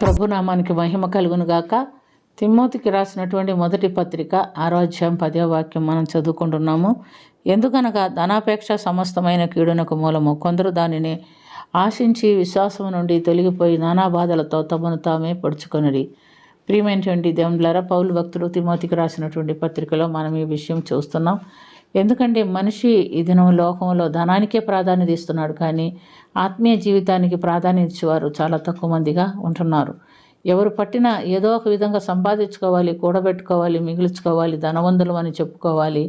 ప్రభునామానికి మహిమ కలుగును గాక. తిమోతికి రాసినటువంటి మొదటి పత్రిక 6వ అధ్యాయం 10వ వాక్యం మనం చదువుకుంటున్నాము. ఎందుకనగా ధనాపేక్ష సమస్తమైన కీడునకు మూలము, కొందరు దానిని ఆశించి విశ్వాసం నుండి తొలగిపోయి నానా బాధలతో తమను తామే పొడుచుకొనిరి. ప్రియమైనటువంటి దేవులారా, పౌలు భక్తుడు తిమోతికి రాసినటువంటి పత్రికలో మనం ఈ విషయం చూస్తున్నాం. ఎందుకంటే మనిషి ఈ దినం లోకంలో ధనానికే ప్రాధాన్యత ఇస్తున్నాడు, కానీ ఆత్మీయ జీవితానికి ప్రాధాన్యత ఇచ్చేవారు చాలా తక్కువ మందిగా ఉంటున్నారు. ఎవరు పట్టినా ఏదో ఒక విధంగా సంపాదించుకోవాలి, కూడబెట్టుకోవాలి, మిగిల్చుకోవాలి, ధనవంతులు అని చెప్పుకోవాలి,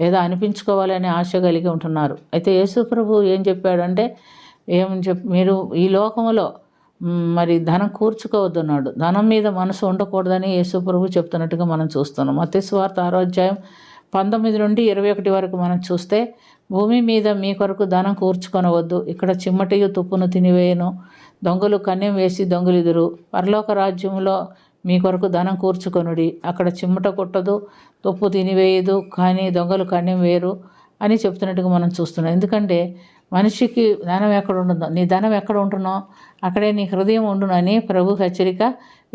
లేదా అనిపించుకోవాలి అనే ఆశ కలిగి ఉంటున్నారు. అయితే యేసు ప్రభు ఏం చెప్పాడంటే, మీరు ఈ లోకంలో మరి ధనం కూర్చుకోవద్దన్నాడు. ధనం మీద మనసు ఉండకూడదని యేసు ప్రభు చెప్తున్నట్టుగా మనం చూస్తున్నాం. మత్తయి సువార్త 6వ అధ్యాయం 19 నుండి 21 వరకు మనం చూస్తే, భూమి మీద మీ కొరకు ధనం కూర్చుకొనవద్దు, ఇక్కడ చిమ్మటియు తుప్పును తినివేయను, దొంగలు కన్యం వేసి దొంగలిదురు. పరలోక రాజ్యంలో మీ కొరకు ధనం కూర్చుకొనుడి, అక్కడ చిమ్మట కొట్టదు, తుప్పు తినివేయదు, కానీ దొంగలు కన్యం వేరు అని చెప్తున్నట్టుగా మనం చూస్తున్నాం. ఎందుకంటే మనిషికి ధనం ఎక్కడ ఉంటుందో, నీ ధనం ఎక్కడ ఉంటున్నో అక్కడే నీ హృదయం ఉండును అని ప్రభు హెచ్చరిక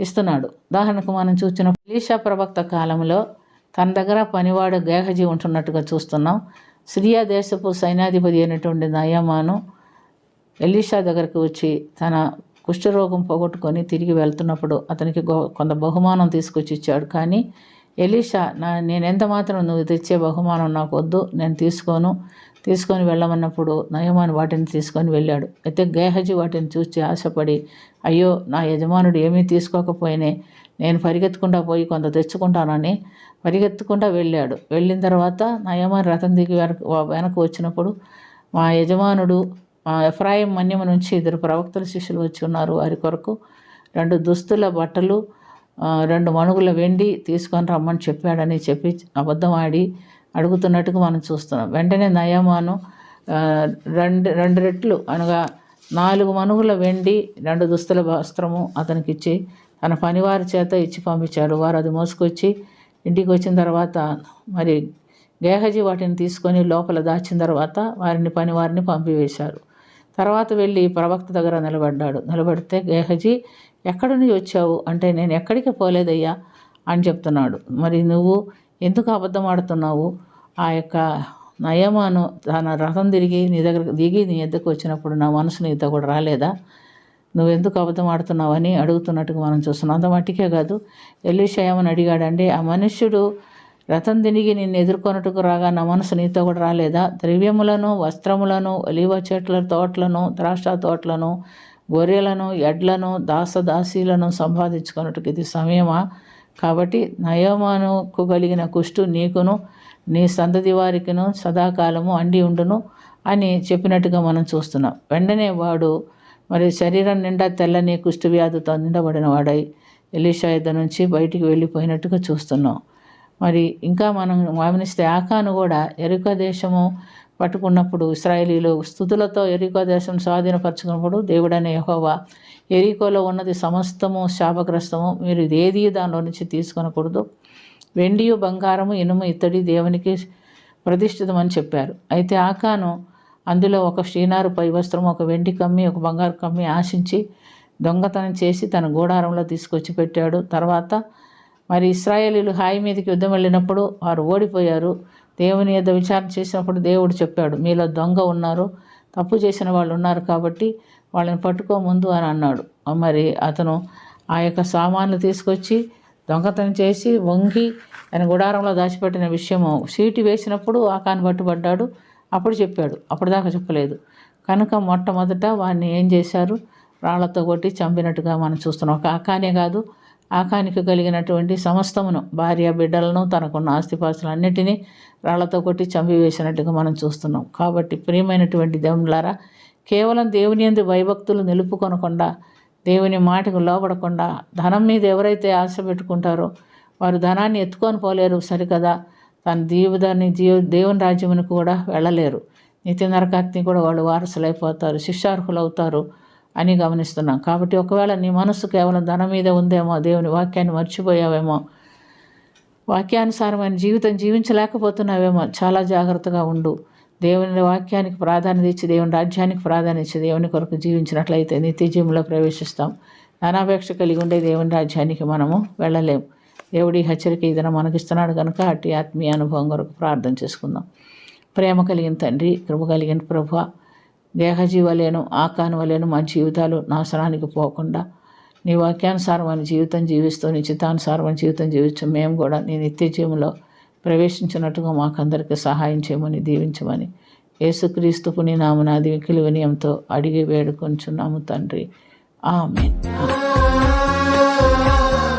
ఇస్తున్నాడు. ఉదాహరణకు మనం చూసిన ఎలీషా ప్రవక్త కాలంలో తన దగ్గర పనివాడు గేహజీ ఉంటున్నట్టుగా చూస్తున్నాం. సిరియా దేశపు సైన్యాధిపతి అయినటువంటి నయమాను ఎలీషా దగ్గరికి వచ్చి తన కుష్ఠరోగం పోగొట్టుకొని తిరిగి వెళ్తున్నప్పుడు అతనికి కొంత బహుమానం తీసుకొచ్చి ఇచ్చాడు. కానీ ఎలీషా, నేను ఎంత మాత్రం నువ్వు తెచ్చే బహుమానం నాకు వద్దు, నేను తీసుకొని వెళ్ళమన్నప్పుడు నయమాను వాటిని తీసుకొని వెళ్ళాడు. అయితే గేహజీ వాటిని చూసి ఆశపడి, అయ్యో నా యజమానుడు ఏమీ తీసుకోకపోయినే, నేను పరిగెత్తుకుంటా పోయి కొంత తెచ్చుకుంటానని పరిగెత్తుకుంటా వెళ్ళాడు. వెళ్ళిన తర్వాత నయమాను రథం దిగి వెనక్కి వచ్చినప్పుడు మా యజమానుడు ఎఫ్రాయిం మన్యము నుంచి 2 ప్రవక్తల శిష్యులు వచ్చి ఉన్నారు, వారి కొరకు 2 దుస్తుల బట్టలు 2 మణుగుల వెండి తీసుకొని రమ్మని చెప్పాడని చెప్పి అబద్ధం ఆడి అడుగుతున్నట్టుగా మనం చూస్తున్నాం. వెంటనే నయమాను 2 రెట్లు అనగా 4 మణుగుల వెండి 2 దుస్తుల వస్త్రము అతనికి ఇచ్చి తన పనివారి చేత ఇచ్చి పంపించాడు. వారు అది మోసుకొచ్చి ఇంటికి వచ్చిన తర్వాత మరి గేహజీ వాటిని తీసుకొని లోపల దాచిన తర్వాత పనివారిని పంపివేశారు. తర్వాత వెళ్ళి ప్రవక్త దగ్గర నిలబడితే గేహజీ, ఎక్కడి నుంచి వచ్చావు అంటే, నేను ఎక్కడికి పోలేదయ్యా అని చెప్తున్నాడు. మరి నువ్వు ఎందుకు అబద్ధం ఆడుతున్నావు? ఆ యొక్క నయమాను తన రథం దిగి నీ ఎద్దకు వచ్చినప్పుడు నా మనసు నీతో కూడా రాలేదా? నువ్వెందుకు అబద్ధం ఆడుతున్నావని అడుగుతున్నట్టుగా మనం చూస్తున్నాం. అంత మట్టికే కాదు, ఎలీషా ఏమని అడిగాడంటే, ఆ మనుష్యుడు రథం దిగి నిన్ను ఎదుర్కొన్నట్టుకు రాగా నా మనసు నీతో కూడా రాలేదా? ద్రవ్యములను, వస్త్రములను, ఒలీవ చెట్ల తోటలను, ద్రాక్ష తోటలను, గొర్రెలను, ఎడ్లను, దాసదాసీలను సంపాదించుకున్నట్టుకు ఇది సమయమా? కాబట్టి నయమానుకు కలిగిన కుష్టు నీకును నీ సంతతి వారికిను సదాకాలము అండి ఉండును అని చెప్పినట్టుగా మనం చూస్తున్నాం. వెంటనే వాడు మరి శరీరం నిండా తెల్లని కుష్ఠవ్యాధితో నిండబడిన వాడై ఎలీషా యొద్ద నుంచి బయటికి వెళ్ళిపోయినట్టుగా చూస్తున్నాం. మరి ఇంకా మనం గమనిస్తే ఆకాను కూడా యెరికో దేశము పట్టుకున్నప్పుడు ఇశ్రాయేలీలు స్తుతులతో యెరికో దేశం స్వాధీనపరచుకున్నప్పుడు దేవుడైన యెహోవా, యెరికోలో ఉన్నది సమస్తము శాపగ్రస్తము, మీరు ఇదేది దానిలో నుంచి తీసుకొనకూడదు, వెండియు బంగారము ఇనుము ఇత్తడి దేవునికి ప్రతిష్ఠితమని చెప్పారు. అయితే ఆకాను అందులో ఒక షీనారు పై వస్త్రం, ఒక వెండి కమ్మి, ఒక బంగారు కమ్మి ఆశించి దొంగతనం చేసి తన గూడారంలో తీసుకొచ్చి పెట్టాడు. తర్వాత మరి ఇశ్రాయేలీలు హాయి మీదకి యుద్ధం వెళ్ళినప్పుడు వారు ఓడిపోయారు. దేవుని యొద్ద విచారణ చేసినప్పుడు దేవుడు చెప్పాడు, మీలో దొంగ ఉన్నారు, తప్పు చేసిన వాళ్ళు ఉన్నారు, కాబట్టి వాళ్ళని పట్టుకో ముందు అని అన్నాడు. మరి అతను ఆ యొక్క సామాన్లు తీసుకొచ్చి దొంగతనం చేసి వంగి ఆయన గుడారంలో దాచిపెట్టిన విషయము సీటు వేసినప్పుడు ఆకాను పట్టుబడ్డాడు. అప్పుడు చెప్పాడు, అప్పటిదాకా చెప్పలేదు. కనుక మొట్టమొదట వాడిని ఏం చేశారు? రాళ్లతో కొట్టి చంపినట్టుగా మనం చూస్తున్నాం. ఒక ఆకానే కాదు, ఆకానికి కలిగినటువంటి సమస్తమును, భార్య బిడ్డలను, తనకున్న ఆస్తిపాస్తులన్నిటినీ రాళ్లతో కొట్టి చంపివేసినట్టుగా మనం చూస్తున్నాం. కాబట్టి ప్రియమైనటువంటి దేవులారా, కేవలం దేవుని యందు భయభక్తులు నిలుపుకొనకుండా, దేవుని మాటకు లోబడకుండా ధనం మీద ఎవరైతే ఆశ పెట్టుకుంటారో వారు ధనాన్ని ఎత్తుకొని పోలేరు సరికదా, తన దేవుని రాజ్యమునికి కూడా వెళ్ళలేరు. నిత్య నరకాగ్ని కూడా వాళ్ళు వారసులైపోతారు, శిక్షార్హులు అవుతారు అని గమనిస్తున్నాం. కాబట్టి ఒకవేళ నీ మనసు కేవలం ధనం మీద ఉందేమో, దేవుని వాక్యాన్ని మర్చిపోయావేమో, వాక్యానుసారమైన జీవితం జీవించలేకపోతున్నావేమో, చాలా జాగ్రత్తగా ఉండు. దేవుని వాక్యానికి ప్రాధాన్యత ఇచ్చి, దేవుని రాజ్యానికి ప్రాధాన్యత ఇచ్చి, దేవుని కొరకు జీవించినట్లయితే నిత్య జీవంలో ప్రవేశిస్తాం. ధనాపేక్ష కలిగి ఉండే దేవుని రాజ్యానికి మనము వెళ్ళలేము. దేవుడి హెచ్చరిక ఇదన మనకిస్తున్నాడు కనుక అట్టి ఆత్మీయ అనుభవం కొరకు ప్రార్థన చేసుకుందాం. ప్రేమ కలిగిన తండ్రి, కృప కలిగిన ప్రభువా, దేహజీవలేను ఆకాను వలేను మా జీవితాలు నాశనానికి పోకుండా నీ వాక్యానుసారమైన జీవితం జీవిస్తూ నిశ్చితానుసారమైన జీవితం జీవించు మేము కూడా నీ నిత్య జీవంలో ప్రవేశించినట్టుగా మాకందరికీ సహాయం చేయమని దీవించమని యేసుక్రీస్తు పుణ్యనామమున మిక్కిలి వినయంతో అడిగి వేడుకొంచున్నాము తండ్రి. ఆమేన్.